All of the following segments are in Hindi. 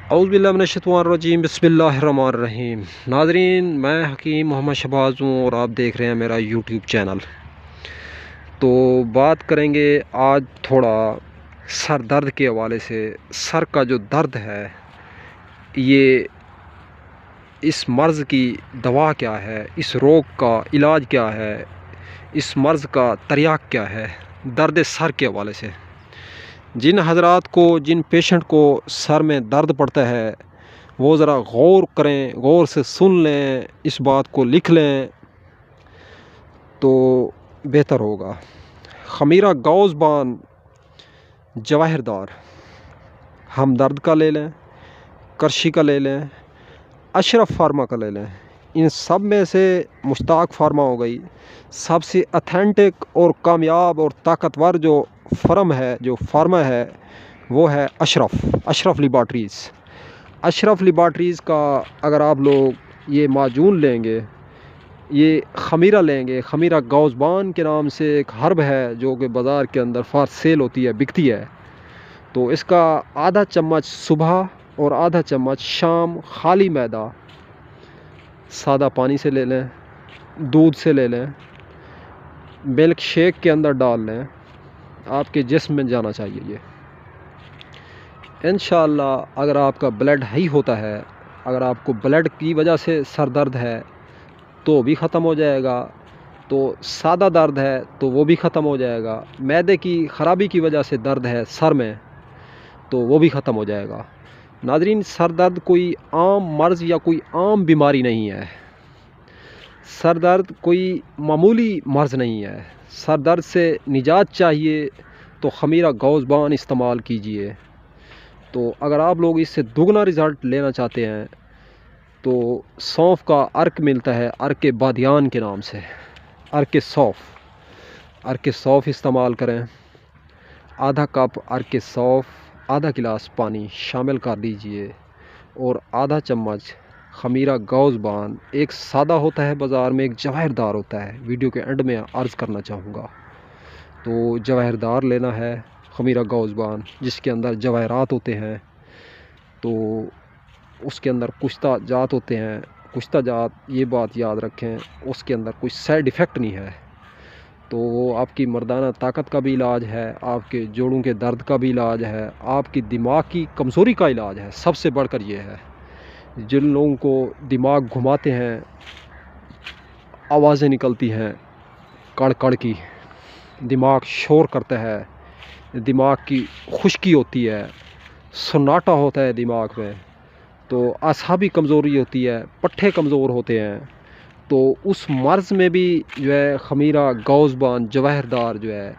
औज़ुबिल्लाहिमिनश्शैतानिर्रजीम बिस्मिल्लाहिर्रहमानिर्रहीम। नाज़रीन, मैं हकीम मोहम्मद शहबाज हूँ और आप देख रहे हैं मेरा यूट्यूब चैनल। तो बात करेंगे आज थोड़ा सर दर्द के हवाले से। सर का जो दर्द है, ये इस मर्ज़ की दवा क्या है, इस रोग का इलाज क्या है, इस मर्ज़ का तरियाक क्या है, दर्द सर के हवाले से। जिन हज़रात को, जिन पेशेंट को सर में दर्द पड़ता है, वो ज़रा गौर करें, गौर से सुन लें, इस बात को लिख लें तो बेहतर होगा। खमीरा गौज़बान जवाहिरदार, हमदर्द का ले लें, करशी का ले लें, अशरफ फार्मा का ले लें। इन सब में से मुश्ताक फार्मा हो गई सबसे अथेंटिक और कामयाब और ताकतवर जो फर्म है, जो फार्मा है, वो है अशरफ लेबॉरेटरीज़। अशरफ लेबॉरेटरीज़ का अगर आप लोग ये माजून लेंगे, ये खमीरा लेंगे, खमीरा गौज़बान के नाम से एक हर्ब है जो कि बाज़ार के अंदर फार सेल होती है, बिकती है। तो इसका आधा चम्मच सुबह और आधा चम्मच शाम खाली मैदा सादा पानी से ले लें, दूध से ले लें, मिल्क शेक के अंदर डाल लें, आपके जिस्म में जाना चाहिए ये। इंशाअल्लाह अगर आपका ब्लड हाई होता है, अगर आपको ब्लड की वजह से सर दर्द है तो भी ख़त्म हो जाएगा, तो सादा दर्द है तो वो भी ख़त्म हो जाएगा, मैदे की ख़राबी की वजह से दर्द है सर में तो वो भी ख़त्म हो जाएगा। नाज़रीन, सर दर्द कोई आम मर्ज़ या कोई आम बीमारी नहीं है। सर दर्द कोई मामूली मर्ज़ नहीं है। सर दर्द से निजात चाहिए तो खमीरा गौज़बान इस्तेमाल कीजिए। तो अगर आप लोग इससे दुगना रिज़ल्ट लेना चाहते हैं तो सौंफ का अर्क मिलता है, अर्क बादियान के नाम से, अर्क सौंफ इस्तेमाल करें। आधा कप अर्क सौंफ, आधा गिलास पानी शामिल कर दीजिए और आधा चम्मच खमीरा गौज़बान। एक सादा होता है बाज़ार में, एक जवाहिरदार होता है, वीडियो के एंड में अर्ज़ करना चाहूँगा। तो जवाहिरदार लेना है, खमीरा गौज़बान, जिसके अंदर जवाहरात होते हैं। तो उसके अंदर कुश्ता जात होते हैं, कुश्ता जात, ये बात याद रखें, उसके अंदर कोई साइड इफ़ेक्ट नहीं है। तो वो आपकी मर्दाना ताकत का भी इलाज है, आपके जोड़ों के दर्द का भी इलाज है, आपकी दिमाग की कमज़ोरी का इलाज है। सबसे बढ़कर ये है, जिन लोगों को दिमाग घुमाते हैं, आवाज़ें निकलती हैं कड़ कड़ की, दिमाग शोर करता है, दिमाग की खुश्की होती है, सन्नाटा होता है दिमाग में, तो आसाबी कमज़ोरी होती है, पट्ठे कमज़ोर होते हैं, तो उस मर्ज़ में भी जो है खमीरा गौज़बान जवाहिरदार जो है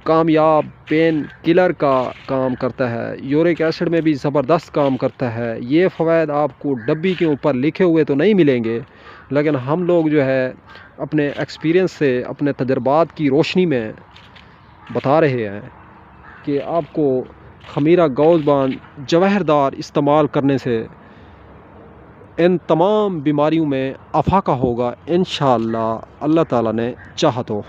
कामयाब पेन किलर का काम करता है। यूरिक एसिड में भी ज़बरदस्त काम करता है। ये फ़वाद आपको डब्बी के ऊपर लिखे हुए तो नहीं मिलेंगे, लेकिन हम लोग जो है अपने एक्सपीरियंस से, अपने तजर्बात की रोशनी में बता रहे हैं कि आपको खमीरा गौज़बान जवाहिरदार इस्तेमाल करने से इन तमाम बीमारियों में अफाका होगा इंशाअल्लाह, अल्लाह ताला ने चाहा तो।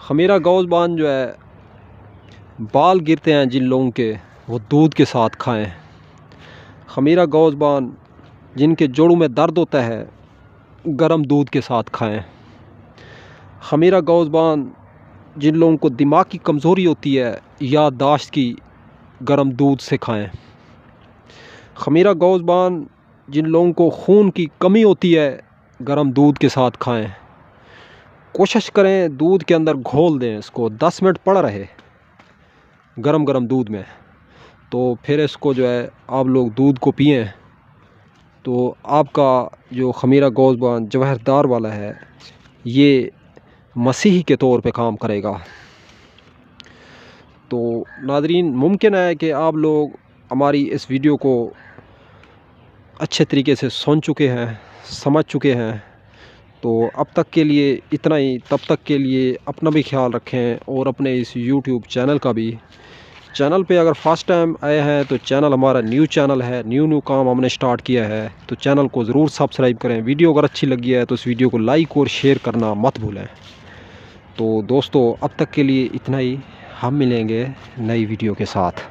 खमीरा गौज़बान जो है, बाल गिरते हैं जिन लोगों के, वो दूध के साथ खाएं। खमीरा गौज़बान जिनके जोड़ों में दर्द होता है, गर्म दूध के साथ खाएं। खमीरा गौज़बान जिन लोगों को दिमाग की कमज़ोरी होती है, याददाश्त की, गर्म दूध से खाएं। खमीरा गौज़बान जिन लोगों को खून की कमी होती है, गर्म दूध के साथ खाएं। कोशिश करें दूध के अंदर घोल दें इसको, 10 मिनट पड़ा रहे गरम गरम दूध में, तो फिर इसको जो है आप लोग दूध को पिएं तो आपका जो खमीरा गौज़बान जवाहिरदार वाला है, ये मसीही के तौर पे काम करेगा। तो नाज़रीन, मुमकिन है कि आप लोग हमारी इस वीडियो को अच्छे तरीके से सुन चुके हैं, समझ चुके हैं। तो अब तक के लिए इतना ही। तब तक के लिए अपना भी ख्याल रखें और अपने इस यूट्यूब चैनल का भी। चैनल पे अगर फर्स्ट टाइम आए हैं तो चैनल हमारा न्यू चैनल है, न्यू काम हमने स्टार्ट किया है, तो चैनल को ज़रूर सब्सक्राइब करें। वीडियो अगर अच्छी लगी है तो इस वीडियो को लाइक और शेयर करना मत भूलें। तो दोस्तों, अब तक के लिए इतना ही। हम मिलेंगे नई वीडियो के साथ।